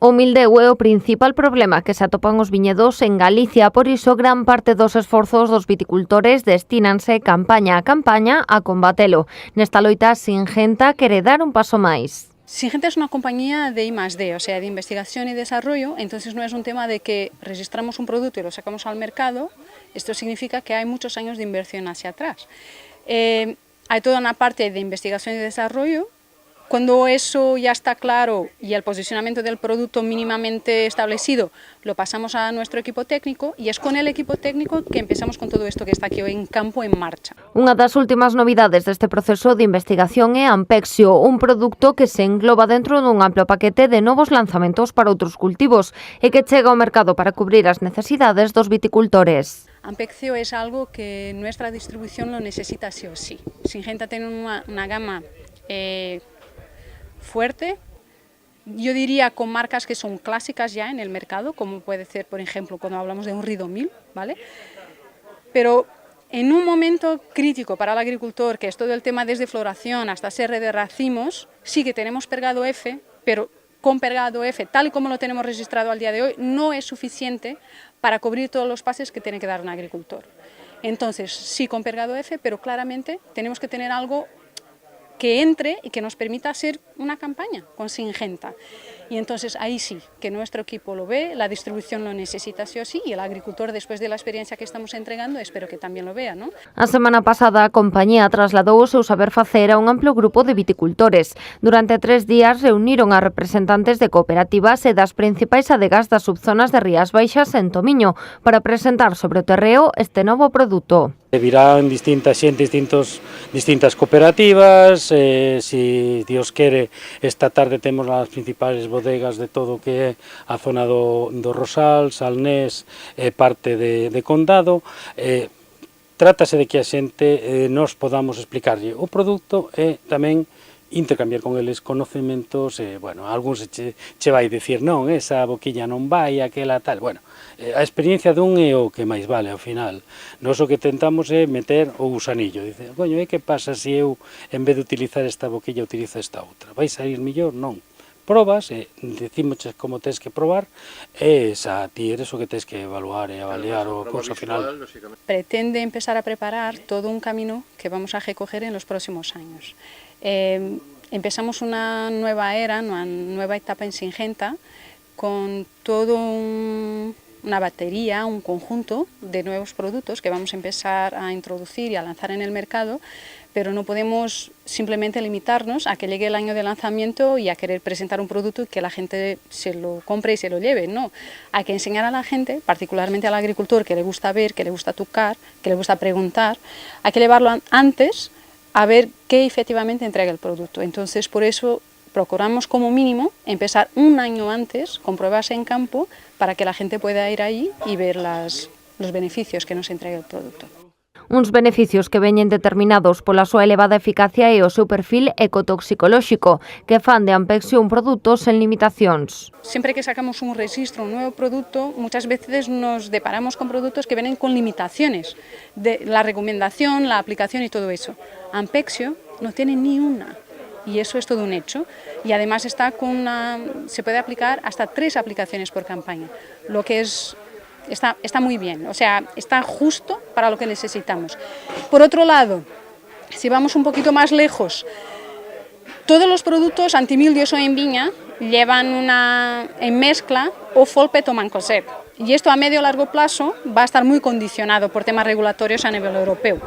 O mildeu é o principal problema que se atopan os viñedos en Galicia, por iso gran parte dos esforzos dos viticultores destínanse campaña a campaña a combatelo. Nesta loita, Singenta quere dar un paso máis. Singenta es una compañía de I+D, o sea, de investigación y desarrollo, entonces no es un tema de que registramos un producto y lo sacamos al mercado, esto significa que hay muchos años de inversión hacia atrás. Hay toda una parte de investigación y desarrollo. Cuando eso ya está claro y el posicionamiento del producto mínimamente establecido, lo pasamos a nuestro equipo técnico y es con el equipo técnico que empezamos con todo esto que está aquí hoy en campo en marcha. Unha das últimas novidades deste proceso de investigación é Ampexio, un produto que se engloba dentro dun amplo paquete de novos lanzamentos para outros cultivos e que chega ao mercado para cubrir as necesidades dos viticultores. Ampexio es algo que nuestra distribución lo necesita sí o sí. Singenta tiene una gama fuerte, yo diría con marcas que son clásicas ya en el mercado, como puede ser, por ejemplo, cuando hablamos de un Ridomil, ¿vale? Pero en un momento crítico para el agricultor, que es todo el tema desde floración hasta cierre de racimos, sí que tenemos Pergado F, pero con Pergado F, tal y como lo tenemos registrado al día de hoy, no es suficiente para cubrir todos los pases que tiene que dar un agricultor. Entonces, sí con Pergado F, pero claramente tenemos que tener algo que entre y que nos permita hacer una campaña con Singenta. Y entonces ahí sí, que nuestro equipo lo ve, la distribución lo necesita sí o sí, y el agricultor, después de la experiencia que estamos entregando, espero que también lo vea, ¿no? A semana pasada, a compañía trasladou o seu saber facer a un amplo grupo de viticultores. Durante 3 días reuniron a representantes de cooperativas e das principais adegas das subzonas de Rías Baixas en Tomiño para presentar sobre o terreo este novo produto. Virán distinta xente, distintas cooperativas, si Dios quere, esta tarde temos as principales bodegas de todo o que é a zona do Rosal, Salnés e parte de Condado. Trátase de que a xente nos podamos explicarlle o produto e tamén intercambiar con eles conecementos, bueno, algúns che vai dicir non, esa boquilla non vai, aquela tal, bueno, a experiencia dun é o que máis vale ao final. Nós o que tentamos é meter o gusanillo, dice, coño, e que pasa se eu, en vez de utilizar esta boquilla, utilizo esta outra? Vai sair mellor? Non. Probas, decimos como tens que probar, e xa ti eres o que tens que evaluar e avaliar o cousa final. Pretende empezar a preparar todo un camino que vamos a recoger en los próximos años. Empezamos una nueva era, una nueva etapa en Singenta, con todo una batería, un conjunto de nuevos productos que vamos a empezar a introducir y a lanzar en el mercado, pero no podemos simplemente limitarnos a que llegue el año de lanzamiento y a querer presentar un producto y que la gente se lo compre y se lo lleve, no. Hay que enseñar a la gente, particularmente al agricultor que le gusta ver, que le gusta tocar, que le gusta preguntar, hay que llevarlo antes a ver qué efectivamente entrega el producto. Entonces, por eso procuramos como mínimo empezar un año antes con pruebas en campo para que la gente pueda ir ahí y ver los beneficios que nos entrega el producto. Uns beneficios que veñen determinados pola súa elevada eficacia e o seu perfil ecotoxicolóxico, que fan de Ampexio un produto sen limitacións. Siempre que sacamos un registro, un nuevo producto, muchas veces nos deparamos con productos que vienen con limitaciones de la recomendación, la aplicación y todo eso. Ampexio no tiene ni una. Y eso es todo un hecho. Y además se puede aplicar hasta 3 aplicaciones por campaña, lo que está muy bien, o sea, está justo para lo que necesitamos. Por otro lado, si vamos un poquito más lejos, todos los productos antimildios o en viña llevan en mezcla o folpet o mancozeb. Y esto a medio o largo plazo va a estar muy condicionado por temas regulatorios a nivel europeo.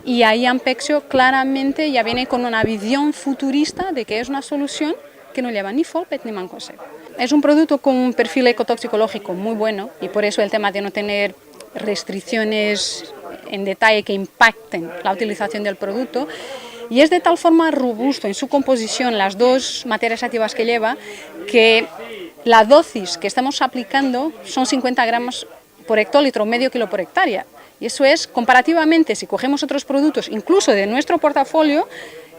Y ahí Ampexio claramente ya viene con una visión futurista de que es una solución que no lleva ni folpet ni mancozeb. Es un producto con un perfil ecotoxicológico muy bueno y por eso el tema de no tener restricciones en detalle que impacten la utilización del producto, y es de tal forma robusto en su composición, las 2 materias activas que lleva, que la dosis que estamos aplicando son 50 gramos por hectolitro, medio kilo por hectárea. Y eso es, comparativamente, si cogemos otros productos, incluso de nuestro portafolio,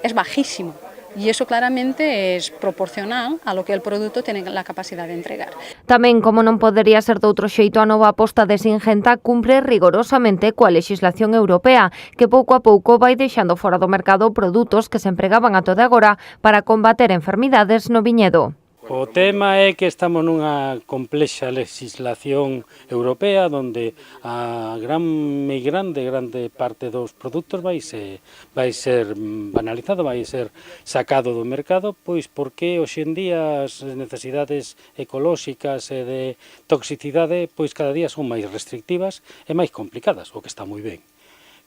es bajísimo. Y eso claramente es proporcional a lo que el producto tiene la capacidad de entregar. Tamén, como non podería ser de outro xeito, a nova aposta de Singenta cumpre rigorosamente coa lexislación europea, que pouco a pouco vai deixando fora do mercado produtos que se empregaban a toda agora para combater enfermidades no viñedo. O tema é que estamos nunha complexa legislación europea onde a grande parte dos produtos vai ser banalizado, vai ser sacado do mercado, pois porque hoxe en día as necesidades ecolóxicas e de toxicidade pois cada día son máis restrictivas e máis complicadas, o que está moi ben.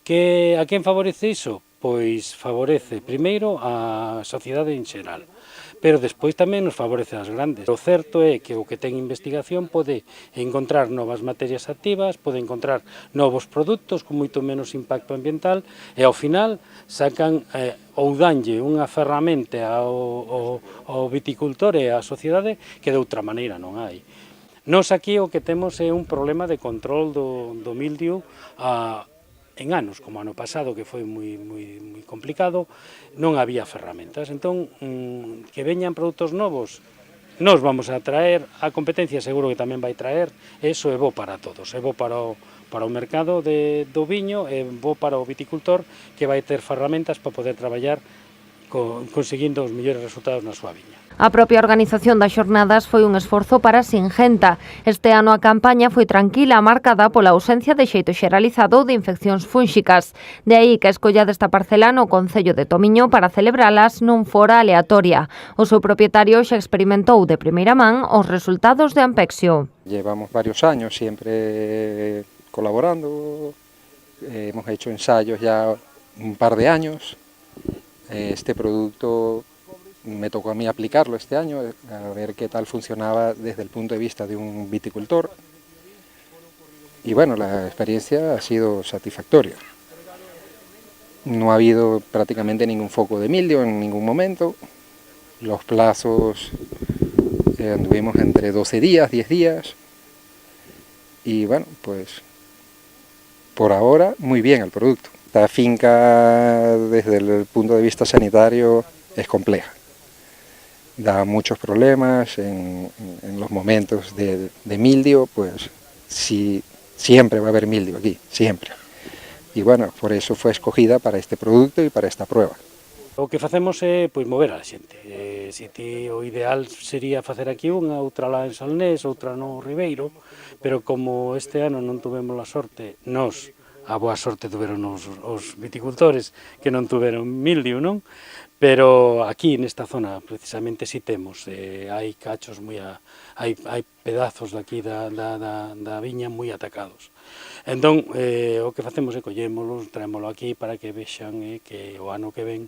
A quen favorece iso? Pois favorece primeiro a sociedade en xeral, pero despois tamén nos favorece as grandes. O certo é que o que ten investigación pode encontrar novas materias activas, pode encontrar novos produtos con moito menos impacto ambiental e ao final sacan ou danlle unha ferramenta ao viticultor e á sociedade que de outra maneira non hai. Nos aquí o que temos é un problema de control do mildio en anos, como ano pasado, que foi moi complicado, non había ferramentas. Entón, que veñan produtos novos, nos vamos a traer, a competencia seguro que tamén vai traer, eso é bo para todos, é bo para o mercado do viño, é bo para o viticultor, que vai ter ferramentas para poder traballar conseguindo os mellores resultados na súa viña. A propia organización das xornadas foi un esforzo para Singenta. Este ano a campaña foi tranquila, marcada pola ausencia de xeito xeralizado de infeccións fúnxicas. De aí que a escolla desta parcela no concello de Tomiño para celebralas non fora aleatoria. O seu propietario xa experimentou de primeira man os resultados de Ampexio. Llevamos varios años siempre colaborando, hemos hecho ensayos ya un par de años. Este producto me tocó a mí aplicarlo este año, a ver qué tal funcionaba desde el punto de vista de un viticultor. Y bueno, la experiencia ha sido satisfactoria. No ha habido prácticamente ningún foco de mildio en ningún momento. Los plazos anduvimos entre 12 días, 10 días. Y bueno, pues por ahora muy bien el producto. Esta finca desde el punto de vista sanitario es compleja. Da muchos problemas en los momentos de mildio, pues sí, siempre va a haber mildio aquí, siempre. Y bueno, por eso fue escogida para este producto y para esta prueba. O que facemos é pois mover a xente. O ideal sería facer aquí unha, outra lá en Salnés, outra no Ribeiro, pero como este ano non tuvemos a sorte, a boa sorte tuveron os viticultores que non tuveron mildio, non? Pero aquí nesta zona precisamente si temos, hai cachos hai pedazos daqui da viña moi atacados. Entón, o que facemos é collémolos, traémolo aquí para que vexan que o ano que ven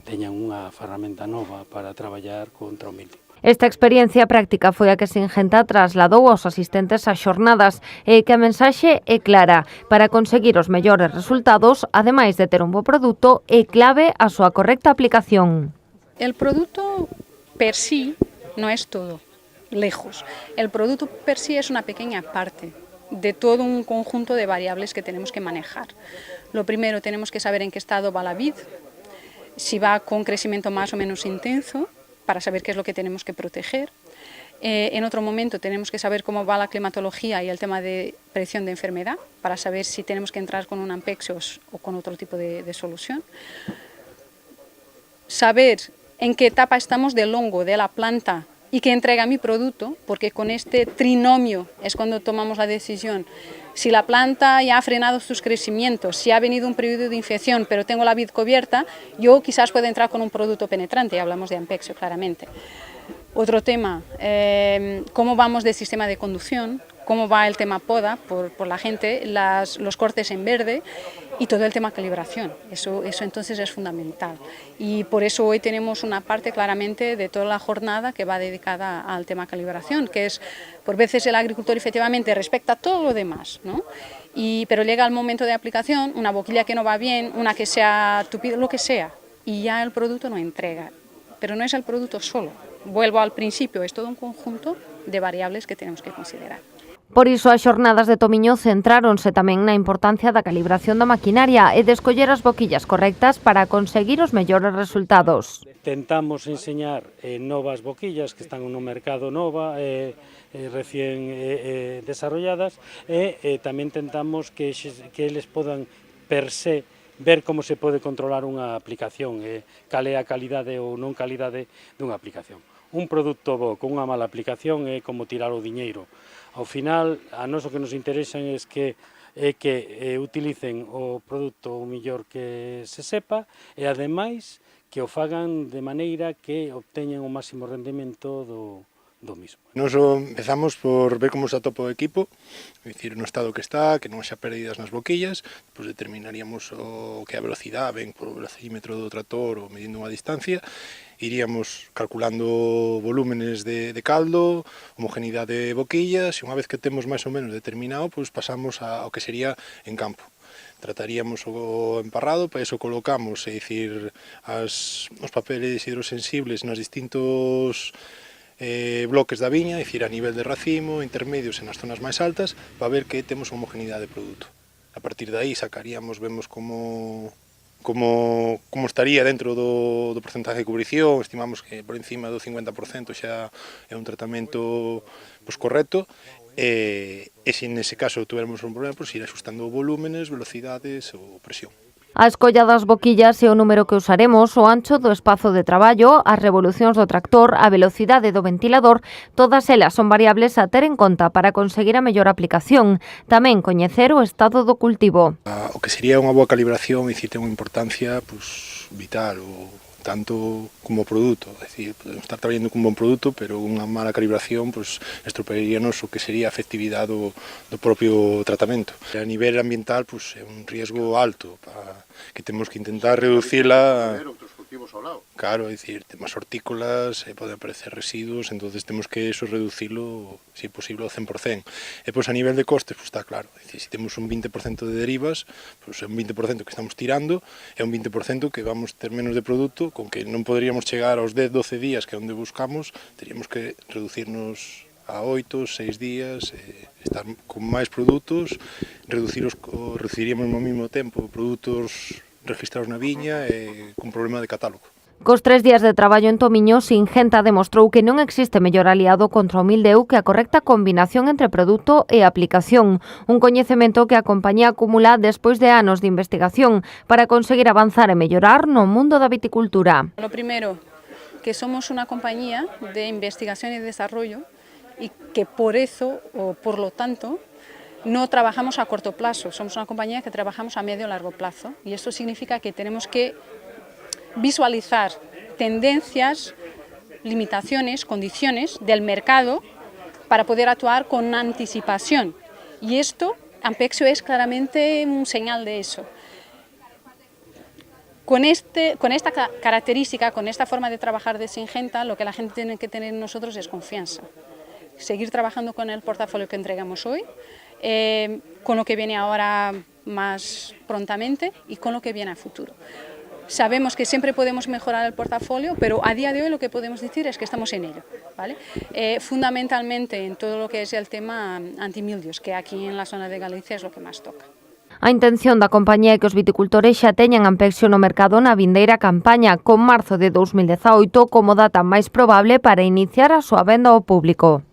teñan unha ferramenta nova para traballar contra o mildio. Esta experiencia práctica foi a que Singenta trasladou aos asistentes ás xornadas e que a mensaxe é clara. Para conseguir os mellores resultados, ademais de ter un bo produto, é clave a súa correcta aplicación. El producto per sí no es todo, lejos. El producto per sí es una pequeña parte de todo un conjunto de variables que tenemos que manejar. Lo primero, tenemos que saber en qué estado va la vid, si va con crecimiento más o menos intenso, para saber qué es lo que tenemos que proteger. En otro momento tenemos que saber cómo va la climatología y el tema de predicción de enfermedad, para saber si tenemos que entrar con un Ampexios o con otro tipo de solución. Saber en qué etapa estamos del hongo, de la planta, y que entrega mi producto, porque con este trinomio es cuando tomamos la decisión. Si la planta ya ha frenado sus crecimientos, si ha venido un periodo de infección, pero tengo la vid cubierta, yo quizás pueda entrar con un producto penetrante, y hablamos de Ampexio claramente. Otro tema, cómo vamos del sistema de conducción, cómo va el tema poda por la gente, los cortes en verde y todo el tema calibración. Eso entonces es fundamental. Y por eso hoy tenemos una parte claramente de toda la jornada que va dedicada al tema calibración, que es, por veces el agricultor efectivamente respecta todo lo demás, ¿no? Pero llega el momento de aplicación, una boquilla que no va bien, una que sea tupida, lo que sea, y ya el producto no entrega. Pero no es el producto solo. Vuelvo al principio, es todo un conjunto de variables que tenemos que considerar. Por iso, as xornadas de Tomiño centráronse tamén na importancia da calibración da maquinaria e de escoller as boquillas correctas para conseguir os mellores resultados. Tentamos enseñar novas boquillas que están no mercado nova, recién desarrolladas, e tamén tentamos que eles podan per se ver como se pode controlar unha aplicación, cal é a calidade ou non calidade dunha aplicación. un produto bo con unha mala aplicación é como tirar o diñeiro. Ao final, a nós o que nos interesa é que utilicen o produto o mellor que se sepa e ademais que o fagan de maneira que obteñan o máximo rendemento do mismo. Nos empezamos por ver como se atopa o equipo, é dicir, no estado que está, que non haxa perdidas nas boquillas, depois determinaríamos o que é a velocidade, ben por o velocímetro do trator ou medindo unha distancia, iríamos calculando volúmenes de caldo, homogeneidade de boquillas, e unha vez que temos máis ou menos determinado, pois pasamos ao que sería en campo. Trataríamos o emparrado, para iso colocamos, é dicir, os papeles hidrosensibles nos distintos bloques da viña, é dicir, a nivel de racimo, intermedios e nas zonas máis altas, para ver que temos homogeneidade de produto. A partir de aí sacaríamos, vemos como estaría dentro do porcentaje de cubrición, estimamos que por encima do 50% xa é un tratamento correcto, e se nese caso tuvermos un problema, ir axustando volúmenes, velocidades ou presión. A escolla das boquillas é o número que usaremos, o ancho do espazo de traballo, as revolucións do tractor, a velocidade do ventilador, todas elas son variables a ter en conta para conseguir a mellor aplicación. Tamén coñecer o estado do cultivo. O que sería unha boa calibración e ten unha importancia vital, tanto como produto, é dicir, podemos estar traballando con un bon produto, pero unha mala calibración estropearíanos o que sería a efectividade do propio tratamento. A nivel ambiental é un riesgo alto, que temos que intentar reducirla. Claro, é dicir, temas hortícolas, poden aparecer residuos, entonces temos que reducirlo, se posible, ao 100%. E a nivel de costes, está claro, é dicir, se temos un 20% de derivas, é un 20% que estamos tirando, é un 20% que vamos ter menos de produto, con que non poderíamos chegar aos 10-12 días que é onde buscamos, teríamos que reducirnos a 8-6 días, estar con máis produtos, reduciríamos ao mesmo tempo produtos registrados na viña e cun problema de catálogo. Cos 3 días de traballo en Tomiño, Singenta demostrou que non existe mellor aliado contra o mildeu que a correcta combinación entre produto e aplicación, un coñecemento que a compañía acumula despois de anos de investigación para conseguir avanzar e mellorar no mundo da viticultura. Lo primero, que somos una compañía de investigación y desarrollo y que por eso, o por lo tanto, no trabajamos a corto plazo, somos una compañía que trabajamos a medio y largo plazo, y esto significa que tenemos que visualizar tendencias, limitaciones, condiciones del mercado para poder actuar con anticipación, y esto, Ampexio es claramente un señal de eso. Con esta característica, con esta forma de trabajar de Singenta, lo que la gente tiene que tener en nosotros es confianza. Seguir trabajando con el portafolio que entregamos hoy, con lo que viene ahora más prontamente y con lo que viene a futuro. Sabemos que siempre podemos mejorar el portafolio, pero a día de hoy lo que podemos decir es que estamos en ello, ¿vale? Fundamentalmente en todo lo que es el tema antimildios, que aquí en la zona de Galicia es lo que más toca. A intención da compañía é que os viticultores xa teñan Ampexio no mercado na vindeira campaña, con marzo de 2018 como data máis probable para iniciar a súa venda ao público.